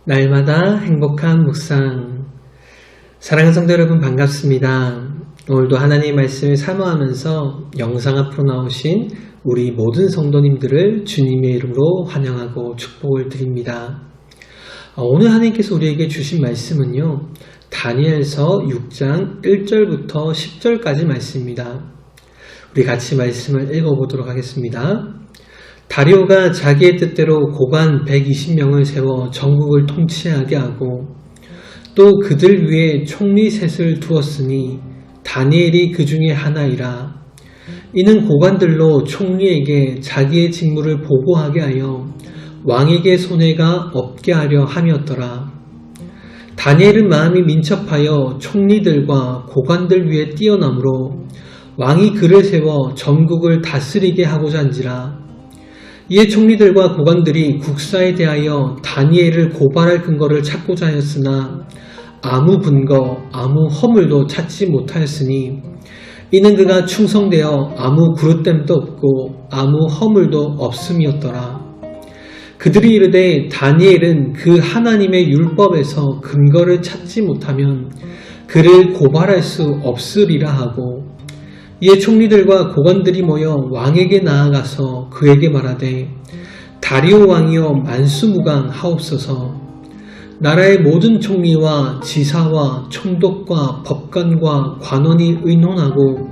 날마다 행복한 묵상. 사랑하는 성도 여러분, 반갑습니다. 오늘도 하나님 말씀을 사모하면서 영상 앞으로 나오신 우리 모든 성도님들을 주님의 이름으로 환영하고 축복을 드립니다. 오늘 하나님께서 우리에게 주신 말씀은요, 다니엘서 6장 1절부터 10절까지 말씀입니다. 우리 같이 말씀을 읽어보도록 하겠습니다. 다리오가 자기의 뜻대로 고관 120명을 세워 전국을 통치하게 하고 또 그들 위에 총리 셋을 두었으니 다니엘이 그 중에 하나이라. 이는 고관들로 총리에게 자기의 직무를 보고하게 하여 왕에게 손해가 없게 하려 함이었더라. 다니엘은 마음이 민첩하여 총리들과 고관들 위에 뛰어나므로 왕이 그를 세워 전국을 다스리게 하고자 한지라. 이에 총리들과 고관들이 국사에 대하여 다니엘을 고발할 근거를 찾고자 하였으나 아무 근거, 아무 허물도 찾지 못하였으니 이는 그가 충성되어 아무 그릇됨도 없고 아무 허물도 없음이었더라. 그들이 이르되 다니엘은 그 하나님의 율법에서 근거를 찾지 못하면 그를 고발할 수 없으리라 하고, 이에 총리들과 고관들이 모여 왕에게 나아가서 그에게 말하되 다리오 왕이여 만수무강하옵소서. 나라의 모든 총리와 지사와 총독과 법관과 관원이 의논하고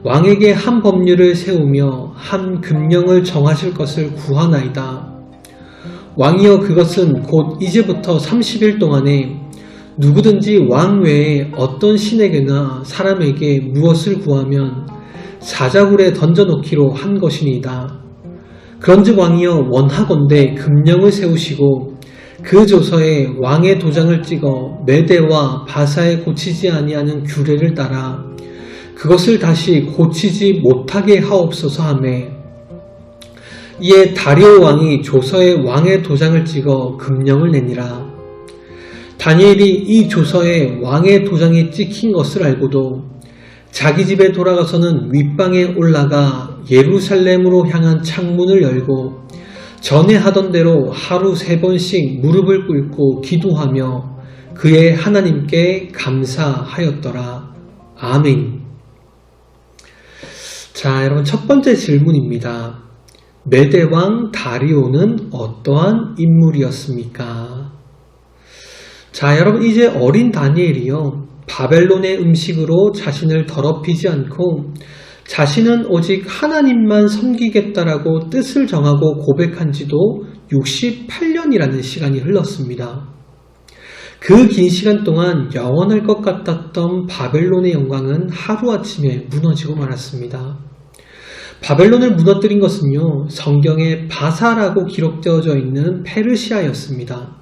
왕에게 한 법률을 세우며 한 금령을 정하실 것을 구하나이다. 왕이여 그것은 곧 이제부터 30일 동안에 누구든지 왕 외에 어떤 신에게나 사람에게 무엇을 구하면 사자굴에 던져놓기로 한 것이니이다. 그런즉 왕이여 원하건대 금령을 세우시고 그 조서에 왕의 도장을 찍어 메대와 바사에 고치지 아니하는 규례를 따라 그것을 다시 고치지 못하게 하옵소서 하매, 이에 다리오 왕이 조서에 왕의 도장을 찍어 금령을 내니라. 다니엘이 이 조서에 왕의 도장이 찍힌 것을 알고도 자기 집에 돌아가서는 윗방에 올라가 예루살렘으로 향한 창문을 열고 전에 하던 대로 하루 3번씩 무릎을 꿇고 기도하며 그의 하나님께 감사하였더라. 아멘. 자, 여러분, 첫 번째 질문입니다. 메대왕 다리오는 어떠한 인물이었습니까? 자, 여러분, 이제 어린 다니엘이요, 바벨론의 음식으로 자신을 더럽히지 않고 자신은 오직 하나님만 섬기겠다라고 뜻을 정하고 고백한 지도 68년이라는 시간이 흘렀습니다. 그 긴 시간 동안 영원할 것 같았던 바벨론의 영광은 하루아침에 무너지고 말았습니다. 바벨론을 무너뜨린 것은요, 성경에 바사라고 기록되어져 있는 페르시아였습니다.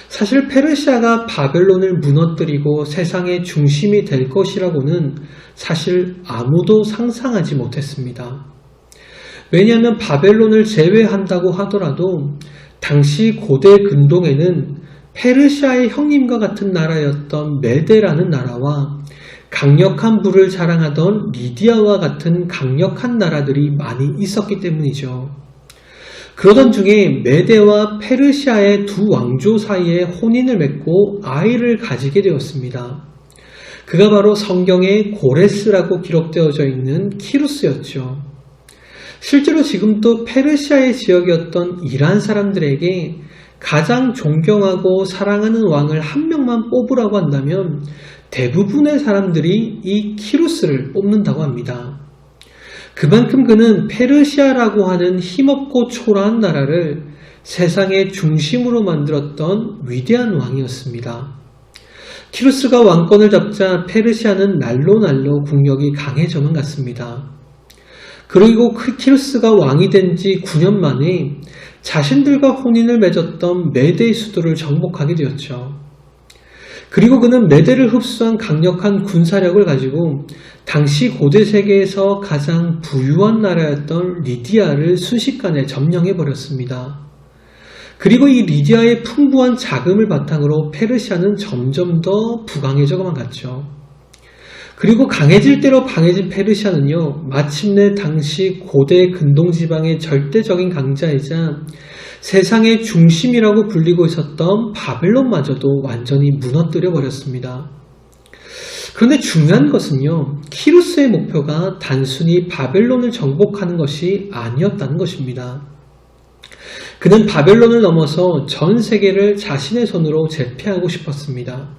사실 페르시아가 바벨론을 무너뜨리고 세상의 중심이 될 것이라고는 사실 아무도 상상하지 못했습니다. 왜냐하면 바벨론을 제외한다고 하더라도 당시 고대 근동에는 페르시아의 형님과 같은 나라였던 메데라는 나라와 강력한 부를 자랑하던 리디아와 같은 강력한 나라들이 많이 있었기 때문이죠. 그러던 중에 메데와 페르시아의 두 왕조 사이에 혼인을 맺고 아이를 가지게 되었습니다. 그가 바로 성경에 고레스라고 기록되어져 있는 키루스였죠. 실제로 지금도 페르시아의 지역이었던 이란 사람들에게 가장 존경하고 사랑하는 왕을 한 명만 뽑으라고 한다면 대부분의 사람들이 이 키루스를 뽑는다고 합니다. 그만큼 그는 페르시아라고 하는 힘없고 초라한 나라를 세상의 중심으로 만들었던 위대한 왕이었습니다. 키루스가 왕권을 잡자 페르시아는 날로 국력이 강해져만 갔습니다. 그리고 키루스가 왕이 된 지 9년 만에 자신들과 혼인을 맺었던 메대의 수도를 정복하게 되었죠. 그리고 그는 메대를 흡수한 강력한 군사력을 가지고 당시 고대 세계에서 가장 부유한 나라였던 리디아를 순식간에 점령해버렸습니다. 그리고 이 리디아의 풍부한 자금을 바탕으로 페르시아는 점점 더 부강해져만 갔죠. 그리고 강해질 대로 강해진 페르시아는요, 마침내 당시 고대 근동지방의 절대적인 강자이자 세상의 중심이라고 불리고 있었던 바벨론마저도 완전히 무너뜨려 버렸습니다. 그런데 중요한 것은요, 키루스의 목표가 단순히 바벨론을 정복하는 것이 아니었다는 것입니다. 그는 바벨론을 넘어서 전 세계를 자신의 손으로 제패하고 싶었습니다.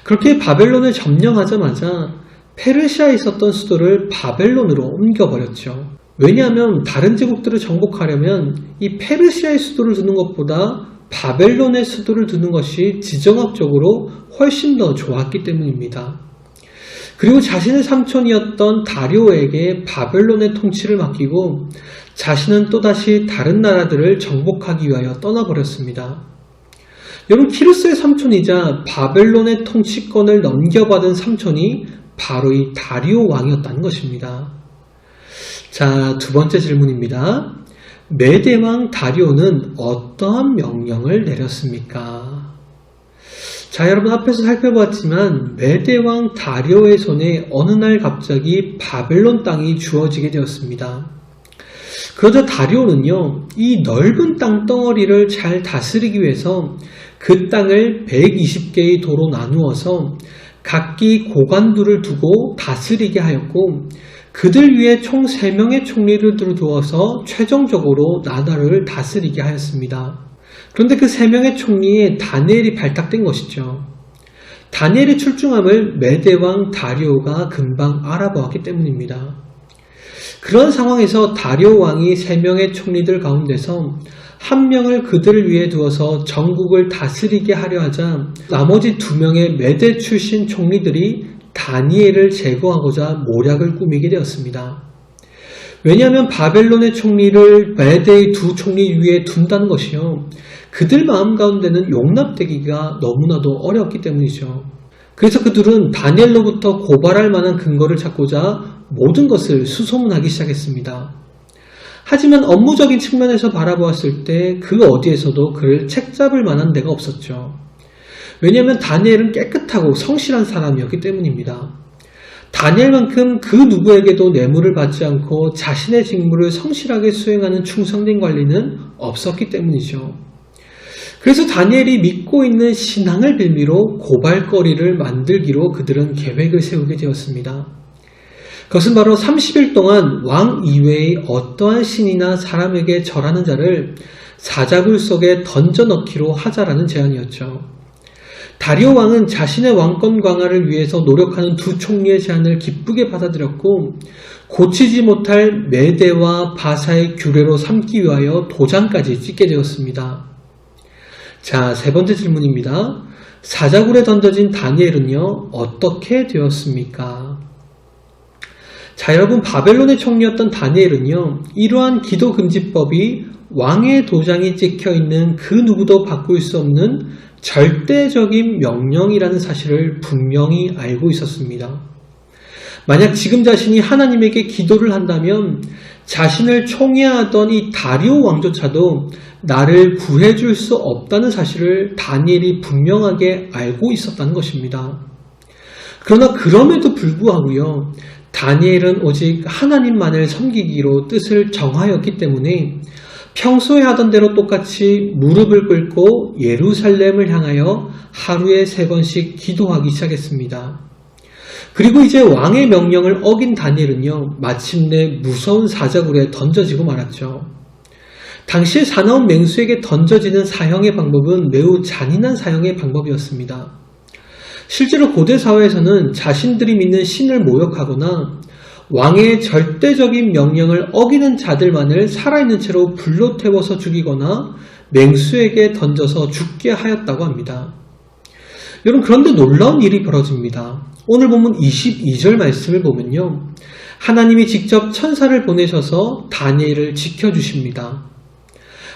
그렇게 바벨론을 점령하자마자 페르시아에 있었던 수도를 바벨론으로 옮겨버렸죠. 왜냐하면 다른 제국들을 정복하려면 이 페르시아의 수도를 두는 것보다 바벨론의 수도를 두는 것이 지정학적으로 훨씬 더 좋았기 때문입니다. 그리고 자신의 삼촌이었던 다리오에게 바벨론의 통치를 맡기고 자신은 또다시 다른 나라들을 정복하기 위하여 떠나버렸습니다. 여러분, 키루스의 삼촌이자 바벨론의 통치권을 넘겨받은 삼촌이 바로 이 다리오 왕이었다는 것입니다. 자, 두 번째 질문입니다. 메대 왕 다리오는 어떠한 명령을 내렸습니까? 자, 여러분, 앞에서 살펴보았지만 메대 왕 다리오의 손에 어느 날 갑자기 바벨론 땅이 주어지게 되었습니다. 그러자 다리오는요, 이 넓은 땅덩어리를 잘 다스리기 위해서 그 땅을 120개의 도로 나누어서 각기 고관들을 두고 다스리게 하였고, 그들 위에 총 3명의 총리를 두어서 최종적으로 나라를 다스리게 하였습니다. 그런데 그 3명의 총리에 다니엘이 발탁된 것이죠. 다니엘의 출중함을 메대왕 다리오가 금방 알아보았기 때문입니다. 그런 상황에서 다리오 왕이 3명의 총리들 가운데서 한 명을 그들을 위해 두어서 전국을 다스리게 하려 하자 나머지 2명의 메대 출신 총리들이 다니엘을 제거하고자 모략을 꾸미게 되었습니다. 왜냐하면 바벨론의 총리를 메대의 2 총리 위에 둔다는 것이요, 그들 마음 가운데는 용납되기가 너무나도 어렵기 때문이죠. 그래서 그들은 다니엘로부터 고발할 만한 근거를 찾고자 모든 것을 수소문하기 시작했습니다. 하지만 업무적인 측면에서 바라보았을 때 그 어디에서도 그를 책잡을 만한 데가 없었죠. 왜냐하면 다니엘은 깨끗하고 성실한 사람이었기 때문입니다. 다니엘만큼 그 누구에게도 뇌물을 받지 않고 자신의 직무를 성실하게 수행하는 충성된 관리는 없었기 때문이죠. 그래서 다니엘이 믿고 있는 신앙을 빌미로 고발거리를 만들기로 그들은 계획을 세우게 되었습니다. 그것은 바로 30일 동안 왕 이외의 어떠한 신이나 사람에게 절하는 자를 사자굴 속에 던져 넣기로 하자라는 제안이었죠. 다리오 왕은 자신의 왕권 강화를 위해서 노력하는 2 총리의 제안을 기쁘게 받아들였고, 고치지 못할 메대와 바사의 규례로 삼기 위하여 도장까지 찍게 되었습니다. 자, 3번째 질문입니다. 사자굴에 던져진 다니엘은요, 어떻게 되었습니까? 자, 여러분, 바벨론의 총리였던 다니엘은요, 이러한 기도금지법이 왕의 도장이 찍혀있는 그 누구도 바꿀 수 없는 절대적인 명령이라는 사실을 분명히 알고 있었습니다. 만약 지금 자신이 하나님에게 기도를 한다면 자신을 총애하던 이 다리오 왕조차도 나를 구해줄 수 없다는 사실을 다니엘이 분명하게 알고 있었다는 것입니다. 그러나 그럼에도 불구하고요, 다니엘은 오직 하나님만을 섬기기로 뜻을 정하였기 때문에 평소에 하던 대로 똑같이 무릎을 꿇고 예루살렘을 향하여 하루에 3번씩 기도하기 시작했습니다. 그리고 이제 왕의 명령을 어긴 다니엘은요, 마침내 무서운 사자굴에 던져지고 말았죠. 당시에 사나운 맹수에게 던져지는 사형의 방법은 매우 잔인한 사형의 방법이었습니다. 실제로 고대 사회에서는 자신들이 믿는 신을 모욕하거나 왕의 절대적인 명령을 어기는 자들만을 살아있는 채로 불로 태워서 죽이거나 맹수에게 던져서 죽게 하였다고 합니다. 여러분, 그런데 놀라운 일이 벌어집니다. 오늘 본문 22절 말씀을 보면요, 하나님이 직접 천사를 보내셔서 다니엘을 지켜주십니다.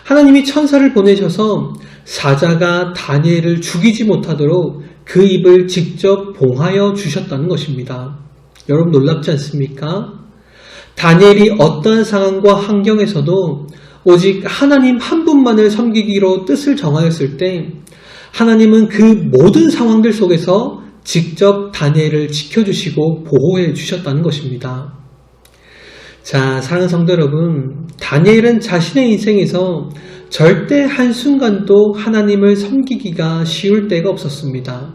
하나님이 천사를 보내셔서 사자가 다니엘을 죽이지 못하도록 그 입을 직접 봉하여 주셨다는 것입니다. 여러분, 놀랍지 않습니까? 다니엘이 어떠한 상황과 환경에서도 오직 하나님 한 분만을 섬기기로 뜻을 정하였을 때 하나님은 그 모든 상황들 속에서 직접 다니엘을 지켜주시고 보호해 주셨다는 것입니다. 자, 사랑하는 성도 여러분, 다니엘은 자신의 인생에서 절대 한순간도 하나님을 섬기기가 쉬울 때가 없었습니다.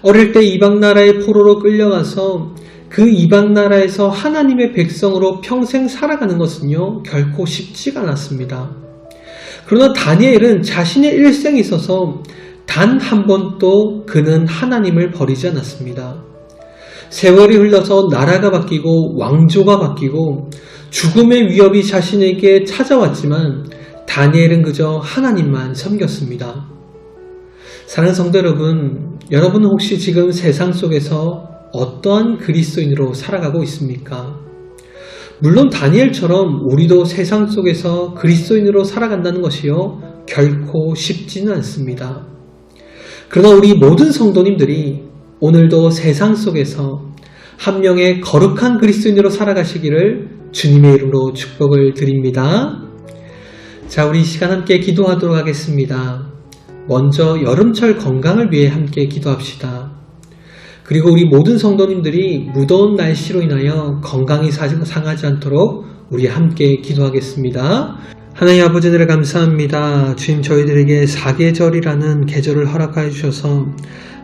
어릴 때 이방나라의 포로로 끌려가서 그 이방나라에서 하나님의 백성으로 평생 살아가는 것은요, 결코 쉽지가 않았습니다. 그러나 다니엘은 자신의 일생에 있어서 단 한 번도 그는 하나님을 버리지 않았습니다. 세월이 흘러서 나라가 바뀌고 왕조가 바뀌고 죽음의 위협이 자신에게 찾아왔지만 다니엘은 그저 하나님만 섬겼습니다. 사랑하는 성도 여러분, 여러분은 혹시 지금 세상 속에서 어떠한 그리스도인으로 살아가고 있습니까? 물론 다니엘처럼 우리도 세상 속에서 그리스도인으로 살아간다는 것이요, 결코 쉽지는 않습니다. 그러나 우리 모든 성도님들이 오늘도 세상 속에서 한 명의 거룩한 그리스도인으로 살아가시기를 주님의 이름으로 축복을 드립니다. 자, 우리 이 시간 함께 기도하도록 하겠습니다. 먼저 여름철 건강을 위해 함께 기도합시다. 그리고 우리 모든 성도님들이 무더운 날씨로 인하여 건강이 상하지 않도록 우리 함께 기도하겠습니다. 하나님 아버지 하늘에 감사합니다. 주님, 저희들에게 사계절이라는 계절을 허락하여 주셔서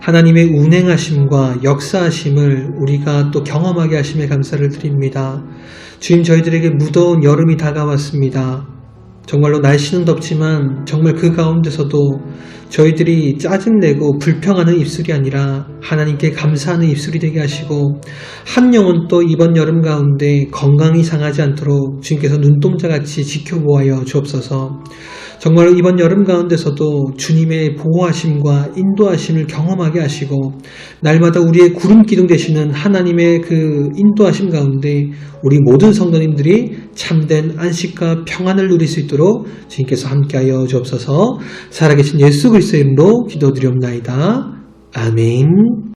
하나님의 운행하심과 역사하심을 우리가 또 경험하게 하심에 감사를 드립니다. 주님, 저희들에게 무더운 여름이 다가왔습니다. 정말로 날씨는 덥지만 정말 그 가운데서도 저희들이 짜증내고 불평하는 입술이 아니라 하나님께 감사하는 입술이 되게 하시고, 한 영혼 또 이번 여름 가운데 건강이 상하지 않도록 주님께서 눈동자같이 지켜보아여 주옵소서. 정말로 이번 여름 가운데서도 주님의 보호하심과 인도하심을 경험하게 하시고, 날마다 우리의 구름 기둥 되시는 하나님의 그 인도하심 가운데 우리 모든 성도님들이 참된 안식과 평안을 누릴 수 있도록 주님께서 함께하여 주옵소서. 살아계신 예수 그리스도의 이름으로 기도드리옵나이다. 아멘.